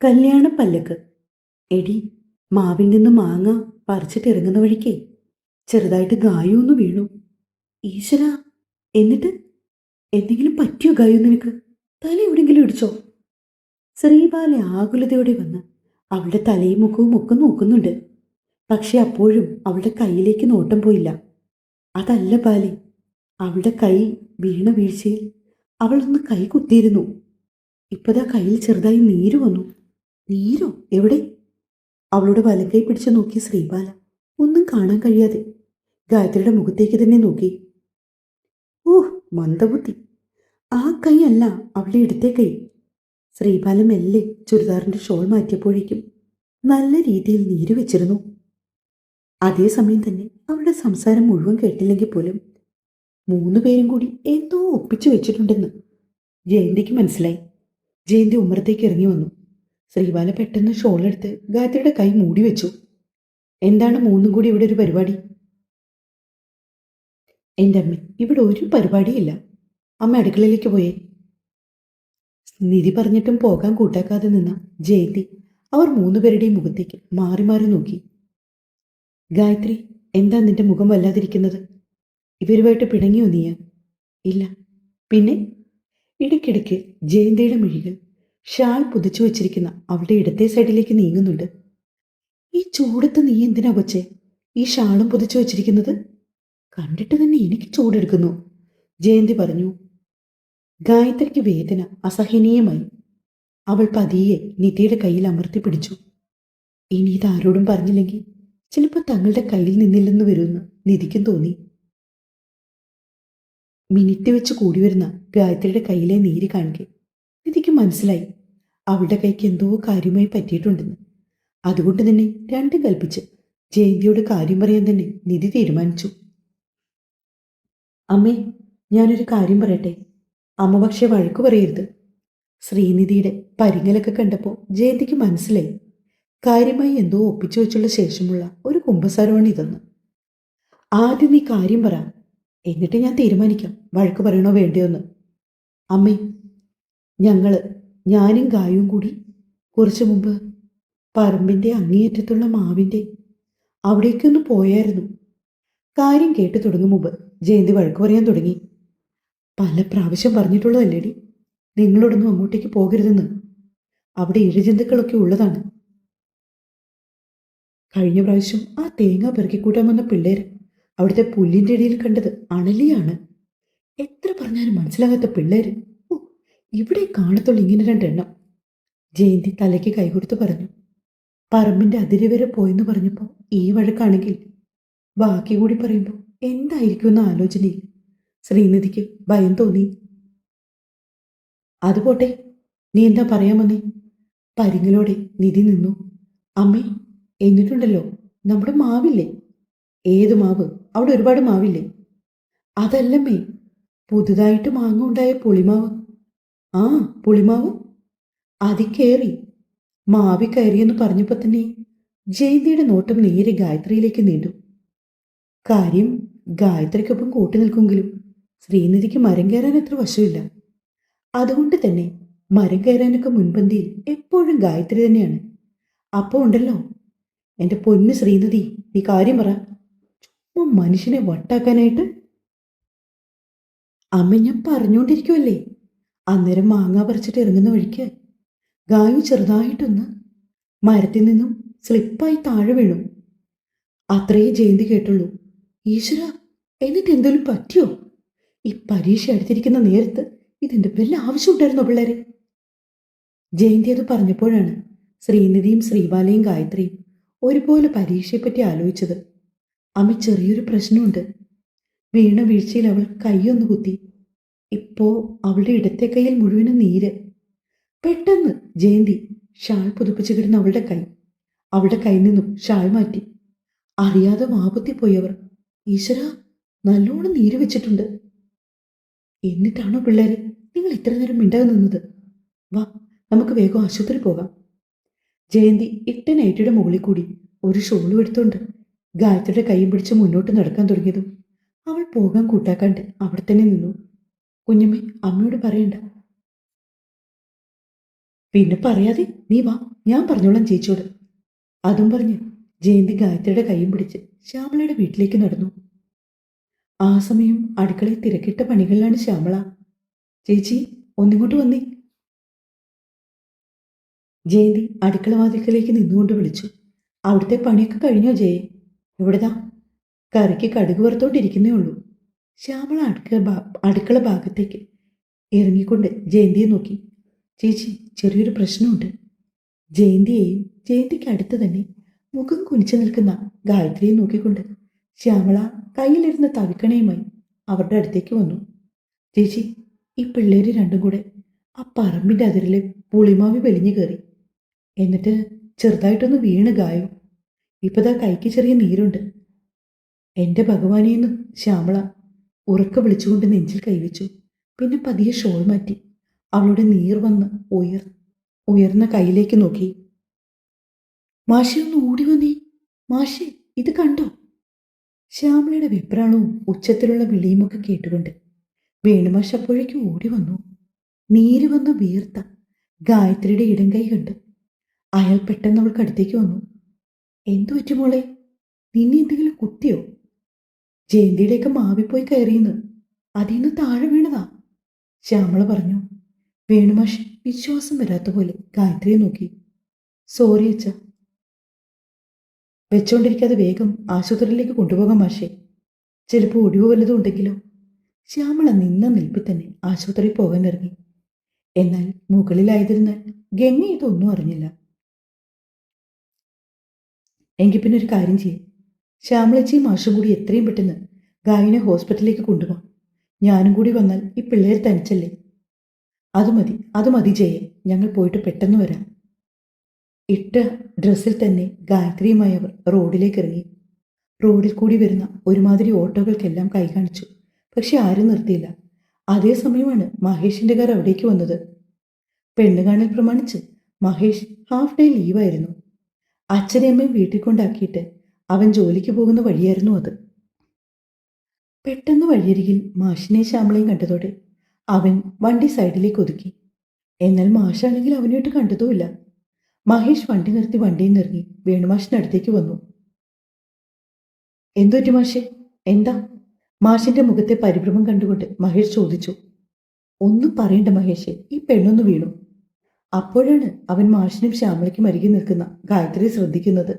കല്യാണ പല്ലക്ക്. എടി, മാവിൽ നിന്ന് മാങ്ങ പറിച്ചിട്ടിറങ്ങുന്ന വഴിക്കേ ചെറുതായിട്ട് ഗായൊന്ന് വീണു. ഈശ്വര, എന്നിട്ട് എന്തെങ്കിലും പറ്റിയോ ഗായു നിനക്ക്? തല എവിടെങ്കിലും ഇടിച്ചോ? ശ്രീബാല ആകുലതയോടെ വന്ന് അവളുടെ തലയും മുഖവും ഒക്കെ നോക്കുന്നുണ്ട്. പക്ഷെ അപ്പോഴും അവളുടെ കയ്യിലേക്ക് നോട്ടം പോയില്ല. അതല്ല ബാലെ, അവളുടെ കൈ വീണ വീഴ്ചയിൽ അവളൊന്ന് കൈ കുത്തിയിരുന്നു. ഇപ്പതാ കയ്യിൽ ചെറുതായി നീര് വന്നു. നീരോ? എവിടെ? അവളുടെ വലങ്കൈ പിടിച്ചു നോക്കി ശ്രീബാല ഒന്നും കാണാൻ കഴിയാതെ ഗായത്രിയുടെ മുഖത്തേക്ക് തന്നെ നോക്കി. ഓഹ്, മന്ദബുദ്ധി! ആ കൈ അല്ല, അവളുടെ ഇടത്തെ കൈ. ശ്രീബാല മെല്ലെ ചുരിദാറിന്റെ ഷോൾ മാറ്റിയപ്പോഴേക്കും നല്ല രീതിയിൽ നീര് വെച്ചിരുന്നു. അതേസമയം തന്നെ അവളുടെ സംസാരം മുഴുവൻ കേട്ടില്ലെങ്കിൽ പോലും മൂന്നുപേരും കൂടി എന്തോ ഒപ്പിച്ചു വെച്ചിട്ടുണ്ടെന്ന് ജയന്തിക്ക് മനസ്സിലായി. ജയന്തി ഉമ്മറത്തേക്ക് ഇറങ്ങി വന്നു. ശ്രീബാല പെട്ടെന്ന് ഷോളെടുത്ത് ഗായത്രിയുടെ കൈ മൂടി വെച്ചു. എന്താണ് മൂന്നും കൂടി ഇവിടെ ഒരു പരിപാടി? എൻ്റെ അമ്മ, ഇവിടെ ഒരു പരിപാടിയില്ല. അമ്മ അടുക്കളയിലേക്ക് പോയേ. നിധി പറഞ്ഞിട്ടും പോകാൻ കൂട്ടാക്കാതെ നിന്ന ജയന്തി അവർ മൂന്നുപേരുടെയും മുഖത്തേക്ക് മാറി മാറി നോക്കി. ഗായത്രി, എന്താ നിന്റെ മുഖം വല്ലാതിരിക്കുന്നത്? ഇവരുമായിട്ട് പിണങ്ങിയോ നീ? ഇല്ല. പിന്നെ? ഇടയ്ക്കിടയ്ക്ക് ജയന്തിയുടെ മിഴികൾ ഷാൾ പുതച്ചു വച്ചിരിക്കുന്ന അവളുടെ ഇടത്തെ സൈഡിലേക്ക് നീങ്ങുന്നുണ്ട്. ഈ ചൂടത്ത് നീ എന്തിനാ കൊച്ചേ ഈ ഷാളും പുതച്ചു വച്ചിരിക്കുന്നത്? കണ്ടിട്ട് തന്നെ എനിക്ക് ചൂടെടുക്കുന്നു, ജയന്തി പറഞ്ഞു. ഗായത്രിക്ക് വേദന അസഹനീയമായി. അവൾ പതിയെ നിധിയുടെ കയ്യിൽ അമർത്തി പിടിച്ചു. ഇനി ഇതാരോടും പറഞ്ഞില്ലെങ്കിൽ ചിലപ്പോൾ തങ്ങളുടെ കയ്യിൽ നിന്നില്ലെന്ന് വരുമെന്ന് നിധിക്കും തോന്നി. മിനിറ്റ് വെച്ച് കൂടി വരുന്ന ഗായത്രിയുടെ കയ്യിലെ നീര് കാണുക നിധിക്ക് മനസ്സിലായി അവളുടെ കൈക്ക് എന്തോ കാര്യമായി പറ്റിയിട്ടുണ്ടെന്ന്. അതുകൊണ്ട് തന്നെ രണ്ടും കൽപ്പിച്ച് ജയന്തിയോട് കാര്യം പറയാൻ തന്നെ നിധി തീരുമാനിച്ചു. അമ്മേ, ഞാനൊരു കാര്യം പറയട്ടെ. അമ്മ പക്ഷെ വഴക്കു പറയരുത്. ശ്രീനിധിയുടെ പരിങ്ങലൊക്കെ കണ്ടപ്പോൾ ജയന്തിക്ക് മനസ്സിലായി കാര്യമായി എന്തോ ഒപ്പിച്ചു വെച്ചുള്ള ശേഷമുള്ള ഒരു കുമ്പസാരമാണ് ഇതെന്ന്. ആദ്യം നീ കാര്യം പറ, എന്നിട്ട് ഞാൻ തീരുമാനിക്കാം വഴക്ക് പറയണോ വേണ്ടയോന്ന്. അമ്മേ, ഞാനും ഗായും കൂടി കുറച്ചു മുമ്പ് പറമ്പിന്റെ അങ്ങേയറ്റത്തുള്ള മാവിന്റെ അവിടേക്കൊന്ന് പോയായിരുന്നു. കാര്യം കേട്ടു തുടങ്ങും മുമ്പ് ജയന്തി വഴക്ക് പറയാൻ തുടങ്ങി. പല പ്രാവശ്യം പറഞ്ഞിട്ടുള്ളതല്ലേടി നിങ്ങളോടൊന്നും അങ്ങോട്ടേക്ക് പോകരുതെന്ന്. അവിടെ ഇഴജന്തുക്കളൊക്കെ ഉള്ളതാണ്. കഴിഞ്ഞ പ്രാവശ്യം ആ തേങ്ങ പെറുക്കിക്കൂട്ടാൻ വന്ന പിള്ളേർ അവിടുത്തെ പുല്ലിന്റെ ഇടയിൽ കണ്ടത് അണലിയാണ്. എത്ര പറഞ്ഞാലും മനസ്സിലാകാത്ത പിള്ളേര്. ഓ, ഇവിടെ കാണത്തുള്ളൂ ഇങ്ങനെ രണ്ടെണ്ണം. ജയന്തി തലയ്ക്ക് കൈകൊടുത്ത് പറഞ്ഞു. പറമ്പിന്റെ അതിര് വരെ പോയെന്ന് പറഞ്ഞപ്പോൾ ഈ വഴക്കാണെങ്കിൽ ബാക്കി കൂടി പറയുമ്പോൾ എന്തായിരിക്കുമെന്ന ആലോചനയിൽ ശ്രീനിധിക്ക് ഭയം തോന്നി. അതുപോട്ടെ, നീ എന്താ പറയാമെന്നേ? പരിങ്ങലോടെ നിധി നിന്നു. അമ്മേ, എന്നിട്ടുണ്ടല്ലോ നമ്മുടെ മാവില്ലേ? ഏത് മാവ്? അവിടെ ഒരുപാട് മാവില്ലേ? അതല്ലമ്മേ, പുതുതായിട്ട് മാങ്ങ ഉണ്ടായ പുളിമാവ്. ആ, പുളിമാവ്. അതി കയറി മാവി കയറിയെന്ന് പറഞ്ഞപ്പോൾ തന്നെ ജയന്തിയുടെ നോട്ടം നേരെ ഗായത്രിയിലേക്ക് നീണ്ടു. കാര്യം ഗായത്രിക്കൊപ്പം കൂട്ടി നിൽക്കുമെങ്കിലും ശ്രീനിധിക്ക് മരം കയറാൻ അത്ര വശമില്ല. അതുകൊണ്ട് തന്നെ മരം കയറാനൊക്കെ മുൻപന്തിയിൽ എപ്പോഴും ഗായത്രി തന്നെയാണ്. അപ്പോൾ ഉണ്ടല്ലോ എൻ്റെ പൊന്നു ശ്രീനിധി, നീ കാര്യം പറ. മനുഷ്യനെ വട്ടാക്കാനായിട്ട്. അമ്മ, ഞാൻ പറഞ്ഞുകൊണ്ടിരിക്കുമല്ലേ. അന്നേരം മാങ്ങ പറിച്ചിട്ട് ഇറങ്ങുന്ന വഴിക്ക് ഗായു ചെറുതായിട്ടൊന്ന് മരത്തിൽ നിന്നും സ്ലിപ്പായി താഴെ വീണു. അത്രയേ ജയന്തി കേട്ടുള്ളൂ. ഈശ്വര, എന്നിട്ട് എന്തെങ്കിലും പറ്റിയോ? ഈ പരീക്ഷ അടുത്തിരിക്കുന്ന നേരത്ത് ഇതിന്റെ വല്ല ആവശ്യമുണ്ടായിരുന്നോ പിള്ളേരെ? ജയന്തി അത് പറഞ്ഞപ്പോഴാണ് ശ്രീനിധിയും ശ്രീബാലയും ഗായത്രിയും ഒരുപോലെ പരീക്ഷയെപ്പറ്റി ആലോചിച്ചത്. അമ്മ, ചെറിയൊരു പ്രശ്നമുണ്ട്. വീണ വീഴ്ചയിൽ അവൾ കൈയൊന്ന് കുത്തി. ഇപ്പോ അവളുടെ ഇടത്തെ കൈയിൽ മുഴുവനും നീര്. പെട്ടെന്ന് ജയന്തി ഷാൾ പുതുപ്പിച്ച് കിടന്ന അവളുടെ കൈയിൽ നിന്നും ഷാൾ മാറ്റി. അറിയാതെ വാപത്തിപ്പോയവർ. ഈശ്വര, നല്ലോണം നീര് വെച്ചിട്ടുണ്ട്. എന്നിട്ടാണോ പിള്ളേരെ നിങ്ങൾ ഇത്ര നേരം മിണ്ടാതെ നിന്നത്? വാ, നമുക്ക് വേഗം ആശുപത്രി പോകാം. ജയന്തി ഇട്ട നൈറ്റിയുടെ മുകളിൽ കൂടി ഒരു ഷോളും എടുത്തുകൊണ്ട് ഗായത്രിയുടെ കൈയും പിടിച്ച് മുന്നോട്ട് നടക്കാൻ തുടങ്ങിയതും അവൾ പോകാൻ കൂട്ടാക്കാണ്ട് അവിടെ തന്നെ നിന്നു. കുഞ്ഞമ്മേ, അമ്മയോട് പറയണ്ട. പിന്നെ പറയാതെ നീ വാ, ഞാൻ പറഞ്ഞോളാം ചേച്ചിയോട്. അതും പറഞ്ഞ് ജയന്തി ഗായത്രിയുടെ കൈയും പിടിച്ച് ശ്യാമളയുടെ വീട്ടിലേക്ക് നടന്നു. ആ സമയം അടുക്കളയിൽ തിരക്കിട്ട പണികളിലാണ് ശ്യാമള. ചേച്ചി, ഒന്നിങ്ങോട്ട് വന്നേ. ജയന്തി അടുക്കള വാതിൽക്കലേക്ക് നിന്നുകൊണ്ട് വിളിച്ചു. അവിടുത്തെ പണിയൊക്കെ കഴിഞ്ഞോ ജയെ? ഇവിടെതാ കറിക്ക് കടുക് വറുത്തോണ്ടിരിക്കുന്നേ ഉള്ളൂ. ശ്യാമള അടുക്കള ഭാഗത്തേക്ക് ഇറങ്ങിക്കൊണ്ട് ജയന്തിയെ നോക്കി. ചേച്ചി, ചെറിയൊരു പ്രശ്നമുണ്ട്. ജയന്തിയെയും ജയന്തിക്ക് അടുത്ത് തന്നെ മുഖം കുനിച്ചു നിൽക്കുന്ന ഗായത്രിയെ നോക്കിക്കൊണ്ട് ശ്യാമള കയ്യിലിരുന്ന തവിക്കണയുമായി അവരുടെ അടുത്തേക്ക് വന്നു. ചേച്ചി, ഈ പിള്ളേര് രണ്ടും കൂടെ ആ പറമ്പിന്റെ അതിരിലെ പുളിമാവി വലിഞ്ഞു കയറി. എന്നിട്ട് ചെറുതായിട്ടൊന്ന് വീണ് ഗായോ. ഇപ്പതാ കൈക്ക് ചെറിയ നീരുണ്ട്. എന്റെ ഭഗവാനെന്ന് ശ്യാമള ഉറക്ക വിളിച്ചുകൊണ്ട് നെഞ്ചിൽ കൈവച്ചു. പിന്നെ പതിയെ ഷോൾ മാറ്റി അവളുടെ നീർ വന്ന് ഉയർന്ന കൈയിലേക്ക് നോക്കി. മാഷി, ഒന്ന് ഓടി വന്നേ. മാഷി, ഇത് കണ്ടോ? ശ്യാമളയുടെ വെപ്രാണവും ഉച്ചത്തിലുള്ള വിളിയുമൊക്കെ കേട്ടുകൊണ്ട് വേണുമാഷ് അപ്പോഴേക്കും ഓടി വന്നു. നീര് വന്ന് വീർത്ത ഗായത്രിയുടെ ഇടം കൈ കണ്ട് അയാൾ പെട്ടെന്ന് അവൾക്ക് അടുത്തേക്ക് വന്നു. എന്തു പറ്റി മോളെ? നിന്നെ എന്തെങ്കിലും കുത്തിയോ? ജയന്തിയുടെയൊക്കെ മാവിപ്പോയി കയറിയെന്ന്, അതിന്ന് താഴെ വീണതാ, ശ്യാമള പറഞ്ഞു. വേണുമാഷ് വിശ്വാസം വരാത്ത പോലെ ഗായത്രിയെ നോക്കി. സോറി അച്ഛ. വെച്ചോണ്ടിരിക്കാതെ വേഗം ആശുപത്രിയിലേക്ക് കൊണ്ടുപോകാം മാഷേ. ചിലപ്പോൾ ഒടിവ് വല്ലതും ഉണ്ടെങ്കിലോ? ശ്യാമള നിന്ന നിൽപ്പിൽ തന്നെ ആശുപത്രിയിൽ പോകാൻ ഇറങ്ങി. എന്നാൽ മുകളിലായതിരുന്നാൽ ഗംഗ ഇതൊന്നും അറിഞ്ഞില്ല. എങ്കിൽ പിന്നെ ഒരു കാര്യം ചെയ്യും, ശ്യാമളച്ചിയും മാഷും കൂടി എത്രയും പെട്ടെന്ന് ഗായനെ ഹോസ്പിറ്റലിലേക്ക് കൊണ്ടുപോകാം. ഞാനും കൂടി വന്നാൽ ഈ പിള്ളേർ തനിച്ചല്ലേ. അത് മതി ജയെ, ഞങ്ങൾ പോയിട്ട് പെട്ടെന്ന് വരാം. ഇട്ട ഡ്രസ്സിൽ തന്നെ ഗായത്രിയുമായി അവർ റോഡിലേക്ക് ഇറങ്ങി. റോഡിൽ കൂടി വരുന്ന ഒരുമാതിരി ഓട്ടോകൾക്കെല്ലാം കൈ കാണിച്ചു. പക്ഷെ ആരും നിർത്തിയില്ല. അതേസമയമാണ് മഹേഷിന്റെ കാർ അവിടേക്ക് വന്നത്. പെണ്ണ് കാണൽ പ്രമാണിച്ച് മഹേഷ് ഹാഫ് ഡേ ലീവായിരുന്നു. അച്ഛനെയും അമ്മയും വീട്ടിൽ കൊണ്ടാക്കിയിട്ട് അവൻ ജോലിക്ക് പോകുന്ന വഴിയായിരുന്നു അത്. പെട്ടെന്ന് വഴിയരികിൽ മാഷിനെ ശ്യാമളയും കണ്ടതോടെ അവൻ വണ്ടി സൈഡിലേക്ക് ഒതുക്കി. എന്നാൽ മാഷാണെങ്കിൽ അവനായിട്ട് കണ്ടതുമില്ല. മഹേഷ് വണ്ടി നിർത്തി വണ്ടിയിൽ നിന്നിറങ്ങി വേണുമാഷിന്റെ അടുത്തേക്ക് വന്നു. എന്തുപറ്റി മാഷേ? എന്താ? മാഷിന്റെ മുഖത്തെ പരിഭ്രമം കണ്ടുകൊണ്ട് മഹേഷ് ചോദിച്ചു. ഒന്നും പറയണ്ട മഹേഷേ, ഈ പെണ്ണൊന്ന് വീണു. അപ്പോഴാണ് അവൻ മാഷിനും ശ്യാമളയ്ക്കും അരികെ നിൽക്കുന്ന ഗായത്രിയെ ശ്രദ്ധിക്കുന്നത്.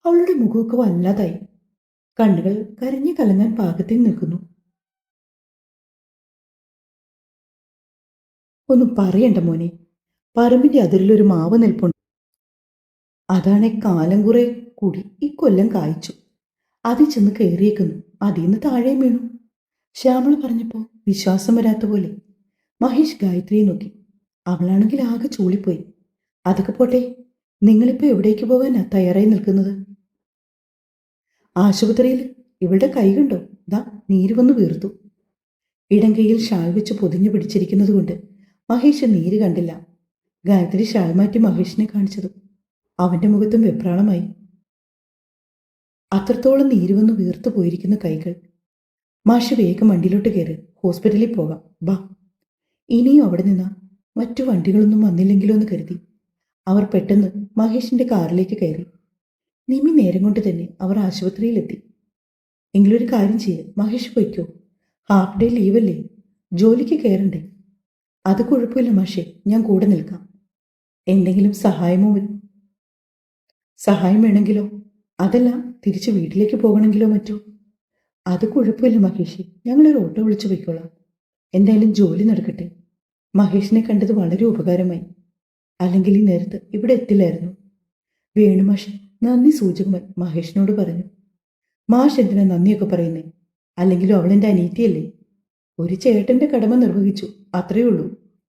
അവളുടെ മുഖമൊക്കെ വല്ലാതായി. കണ്ണുകൾ കരഞ്ഞു കലങ്ങാൻ പാകത്തിൽ നിൽക്കുന്നു. ഒന്നും പറയണ്ട മോനെ, പറമ്പിന്റെ അതിരിലൊരു മാവ് നിൽപ്പുണ്ട്. അതാണെ കാലം കുറെ കൂടി ഈ കൊല്ലം കായ്ച്ചു. അതിൽ ചെന്ന് കയറിയേക്കുന്നു, അതിന്ന് താഴെയും വീണു. ശ്യാമള പറഞ്ഞപ്പോൾ വിശ്വാസം വരാത്ത പോലെ മഹേഷ് ഗായത്രിയെ നോക്കി. അവളാണെങ്കിൽ ആകെ ചൂളിപ്പോയി. അതൊക്കെ പോട്ടെ, നിങ്ങളിപ്പോൾ എവിടേക്ക് പോകാനാ തയ്യാറായി നിൽക്കുന്നത്? ആശുപത്രിയിൽ. ഇവളുടെ കൈ കണ്ടോ? ദാ നീര് വന്ന് വീർത്തു. ഇടം കൈയിൽ ഷാൾ വെച്ച് പൊതിഞ്ഞു പിടിച്ചിരിക്കുന്നത് കൊണ്ട് മഹേഷ് നീര് കണ്ടില്ല. ഗായത്രി ഷാൾ മാറ്റി മഹേഷിനെ കാണിച്ചതും അവന്റെ മുഖത്തും വെപ്രാളമായി. അത്രത്തോളം നീര് വന്ന് വീർത്തു പോയിരിക്കുന്ന കൈകൾ. മാഷ് വേഗം വണ്ടിയിലോട്ട് കയറി, ഹോസ്പിറ്റലിൽ പോകാം ബാ. ഇനിയും അവിടെ നിന്നാ മറ്റു വണ്ടികളൊന്നും വന്നില്ലെങ്കിലോ എന്ന് കരുതി അവർ പെട്ടെന്ന് മഹേഷിന്റെ കാറിലേക്ക് കയറി. നിമി നേരം കൊണ്ട് തന്നെ അവർ ആശുപത്രിയിലെത്തി. എങ്കിലൊരു കാര്യം ചെയ്യ്, മഹേഷ് പൊയ്ക്കോ. ഹാഫ് ഡേ ലീവല്ലേ, ജോലിക്ക് കയറണ്ടേ? അത് കുഴപ്പമില്ല മാഷേ, ഞാൻ കൂടെ നിൽക്കാം. എന്തെങ്കിലും സഹായം വേണമെങ്കിലോ? അതല്ല, തിരിച്ച് വീട്ടിലേക്ക് പോകണമെങ്കിലോ മറ്റോ? അത് കുഴപ്പമില്ല മഹേഷ്, ഞങ്ങളൊരു ഓട്ടോ വിളിച്ചു പോയിക്കോളാം. എന്തായാലും ജോലി നടക്കട്ടെ. മഹേഷിനെ കണ്ടത് വളരെ ഉപകാരമായി. അല്ലെങ്കിൽ ഈ നേരത്ത് ഇവിടെ എത്തില്ലായിരുന്നു. വേണുമാഷ് നന്ദി സൂചകമായി മഹേഷിനോട് പറഞ്ഞു. മാഷ് എന്തിനാ നന്ദിയൊക്കെ പറയുന്നേ? അല്ലെങ്കിലും അവളെൻ്റെ അനീതിയല്ലേ. ഒരു ചേട്ടന്റെ കടമ നിർവഹിച്ചു, അത്രയേ ഉള്ളൂ.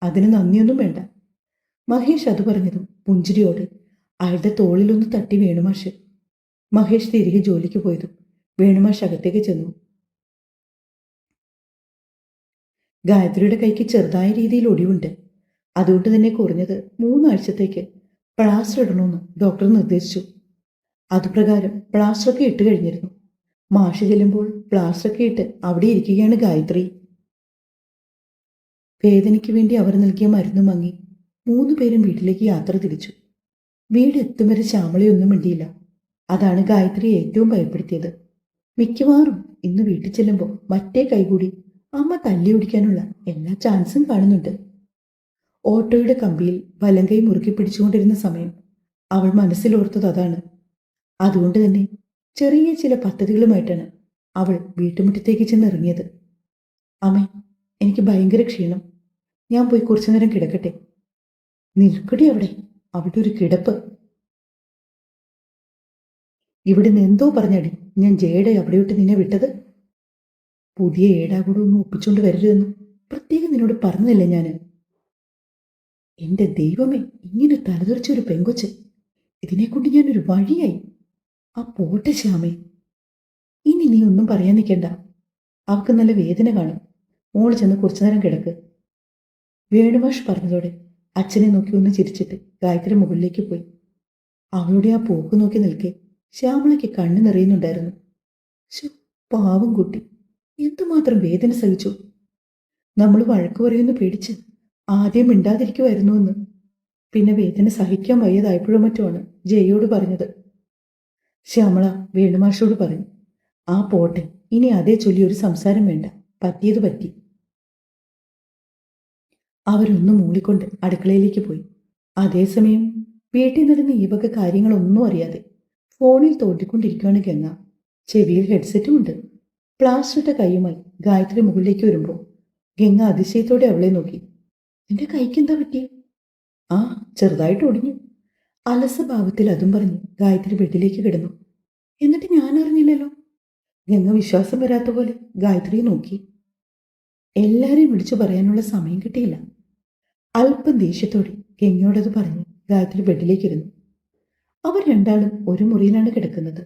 അതിന് നന്ദിയൊന്നും വേണ്ട. മഹേഷ് അത് പറഞ്ഞതും പുഞ്ചിരിയോടെ അയാളുടെ തോളിലൊന്ന് തട്ടി വേണുമാഷ്. മഹേഷ് തിരികെ ജോലിക്ക് പോയതും വേണുമാഷ് അകത്തേക്ക് ചെന്നു. ഗായത്രിയുടെ കൈക്ക് ചെറുതായ രീതിയിൽ ഒടിവുണ്ട്. അതുകൊണ്ട് തന്നെ കുറഞ്ഞത് 3 ആഴ്ചത്തേക്ക് പ്ലാസ്റ്റർ ഇടണമെന്ന് ഡോക്ടർ നിർദ്ദേശിച്ചു. അതുപ്രകാരം പ്ലാസ്റ്ററൊക്കെ ഇട്ട് കഴിഞ്ഞിരുന്നു. മാഷ് ചെല്ലുമ്പോൾ പ്ലാസ്റ്ററൊക്കെ ഇട്ട് അവിടെ ഇരിക്കുകയാണ് ഗായത്രി. വേദനയ്ക്ക് വേണ്ടി അവർ നൽകിയ മരുന്ന് വാങ്ങി മൂന്ന് പേരും വീട്ടിലേക്ക് യാത്ര തിരിച്ചു. വീട് എത്തും വരെ ശ്യാമളയൊന്നും മിണ്ടിയില്ല. അതാണ് ഗായത്രിയെ ഏറ്റവും ഭയപ്പെടുത്തിയത്. മിക്കവാറും ഇന്ന് വീട്ടിൽ ചെല്ലുമ്പോൾ മറ്റേ കൈകൂടി അമ്മ തല്ലി ഓടിക്കാനുള്ള എല്ലാ ചാൻസും കാണുന്നുണ്ട്. ഓട്ടോയുടെ കമ്പിയിൽ വലങ്കൈ മുറുക്കി പിടിച്ചുകൊണ്ടിരുന്ന സമയം അവൾ മനസ്സിലോർത്തത് അതാണ്. അതുകൊണ്ട് തന്നെ ചെറിയ ചില പദ്ധതികളുമായിട്ടാണ് അവൾ വീട്ടുമുറ്റത്തേക്ക് ചെന്നിറങ്ങിയത്. അമ്മേ, എനിക്ക് ഭയങ്കര ക്ഷീണം. ഞാൻ പോയി കുറച്ചു നേരം കിടക്കട്ടെ. നിൽക്കടി അവിടെ. അവിടെ ഒരു കിടപ്പ്. ഇവിടുന്ന് എന്തോ പറഞ്ഞടി ഞാൻ ജയയുടെ അവിടെയോട്ട് നിന്നെ വിട്ടത്. പുതിയ ഏടാകൂടെ ഒന്നും ഒപ്പിച്ചോണ്ട് വരരുതെന്ന് പ്രത്യേകം നിന്നോട് പറഞ്ഞതല്ലേ ഞാന്. എന്റെ ദൈവമേ, ഇങ്ങനെ തലതെറിച്ചൊരു പെങ്കൊച്ച്. ഇതിനെക്കൊണ്ട് ഞാനൊരു വഴിയായി. ആ പോട്ടെ ശ്യാമേ, ഇനി നീ ഒന്നും പറയാൻ നിൽക്കണ്ട. അവൾക്ക് നല്ല വേദന കാണും. മോള് ചെന്ന് കുറച്ചു നേരം കിടക്ക്. വേണുമാഷ് പറഞ്ഞതോടെ അച്ഛനെ നോക്കി ഒന്ന് ചിരിച്ചിട്ട് ഗായത്രി മുകളിലേക്ക് പോയി. അവളുടെ ആ പോക്ക് നോക്കി നിൽക്കെ ശ്യാമളയ്ക്ക് കണ്ണു നിറയുന്നുണ്ടായിരുന്നു. പാവം കുട്ടി എന്തുമാത്രം വേദന സഹിച്ചു. നമ്മൾ വഴക്ക് പറയുന്നു പേടിച്ച് ആദ്യം മിണ്ടാതിരിക്കുമായിരുന്നുവെന്ന്. പിന്നെ വേദന സഹിക്കാൻ വയ്യതായപ്പോഴും മറ്റുമാണ് ജയോട് പറഞ്ഞത്. ശ്യാമള വേണുമാഷോട് പറഞ്ഞു, ആ പോട്ടെ, ഇനി അതേ ചൊല്ലി ഒരു സംസാരം വേണ്ട. പറ്റിയത് പറ്റി. അവരൊന്നും മൂളിക്കൊണ്ട് അടുക്കളയിലേക്ക് പോയി. അതേസമയം വീട്ടിൽ നടന്ന ഈ വക കാര്യങ്ങളൊന്നും അറിയാതെ ഫോണിൽ തോണ്ടിക്കൊണ്ടിരിക്കുകയാണ് ഗംഗ. ചെവിയിൽ ഹെഡ്സെറ്റും ഉണ്ട്. പ്ലാസ്റ്ററിട്ട കൈയുമായി ഗായത്രി മുകളിലേക്ക് വരുമ്പോൾ ഗംഗ അതിശയത്തോടെ അവളെ നോക്കി. നിന്റെ കൈക്ക് എന്താ പറ്റിയ? ആ, ചെറുതായിട്ട് ഒടിഞ്ഞു. അലസഭാവത്തിൽ അതും പറഞ്ഞ് ഗായത്രി ബെഡിലേക്ക് കിടന്നു. എന്നിട്ട് ഞാൻ അറിഞ്ഞില്ലല്ലോ. ഗംഗ വിശ്വാസം വരാത്ത പോലെ ഗായത്രിയെ നോക്കി. എല്ലാരെയും വിളിച്ചു പറയാനുള്ള സമയം കിട്ടിയില്ല. അല്പം ദേഷ്യത്തോടെ ഗംഗയോടത് പറഞ്ഞ് ഗായത്രി ബെഡിലേക്കിരുന്നു. അവർ രണ്ടാളും ഒരു മുറിയിലാണ് കിടക്കുന്നത്.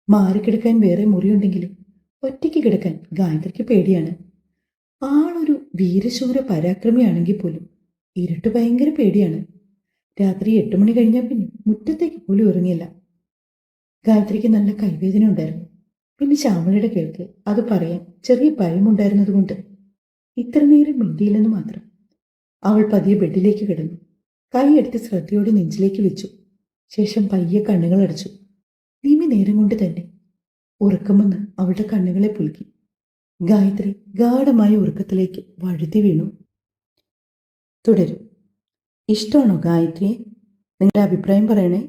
മാറിക്കിടക്കാൻ വേറെ മുറിയുണ്ടെങ്കിലും ഒറ്റയ്ക്ക് കിടക്കാൻ ഗായത്രിക്ക് പേടിയാണ്. ആളൊരു വീരശൂര പരാക്രമിയാണെങ്കിൽ പോലും ഇരുട്ട് ഭയങ്കര പേടിയാണ്. രാത്രി 8 മണി കഴിഞ്ഞാൽ പിന്നെ മുറ്റത്തേക്ക് പോലും ഇറങ്ങില്ല. ഗായത്രിക്ക് നല്ല കൈവേദന ഉണ്ടായിരുന്നു. പിന്നെ ശ്യാമളയുടെ കേൾക്ക് അത് പറയാൻ ചെറിയ ഭയമുണ്ടായിരുന്നത് കൊണ്ട് ഇത്ര നേരം മിണ്ടിയില്ലെന്ന് മാത്രം. അവൾ പതിയെ ബെഡിലേക്ക് കിടന്നു. കൈയെടുത്ത് ശ്രദ്ധയോടെ നെഞ്ചിലേക്ക് വെച്ചു. ശേഷം പയ്യെ കണ്ണുകൾ അടച്ചു. നിമി നേരം കൊണ്ട് തന്നെ ഉറക്കം വന്ന് അവളുടെ കണ്ണുകളെ പുലുക്കി. ഗായത്രി ഗാഢമായ ഉറക്കത്തിലേക്ക് വഴുതി വീണു. തുടരും. ഇഷ്ടമാണോ ഗായത്രിയെ? നിങ്ങളുടെ അഭിപ്രായം പറയണേ.